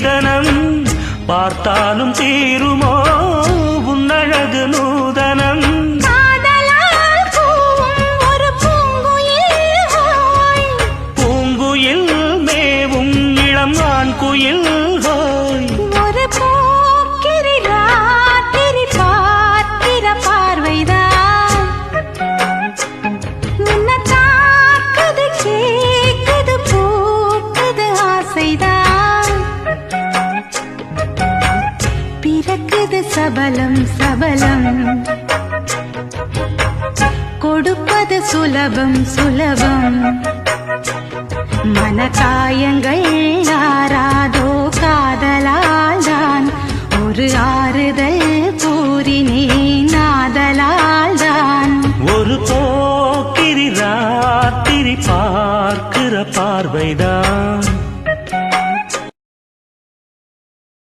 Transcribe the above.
சீதனம் பார்த்தாலும் தீருமோ உன்னழகு நூதனம் பூங்குயில் மேவும் இளம் ஆண் குயில் ஹோய் ஒரு போக்கிரி ராத்திரி பார்க்கிற பார்வைதான் உன்னை தாக்குது கேக்குது பூக்குது ஆசைதான் பிறக்குது சபலம் சபலம் கொடுப்பது சுலபம் சுலபம் மனக்காயங்கள் ஆறாதோ காதலால் தான் ஒரு ஆறுதல் கூறினேன் ஆதலால் தான் ஒரு போக்கிரி ராத்திரி பார்க்கிற பார்வைதான்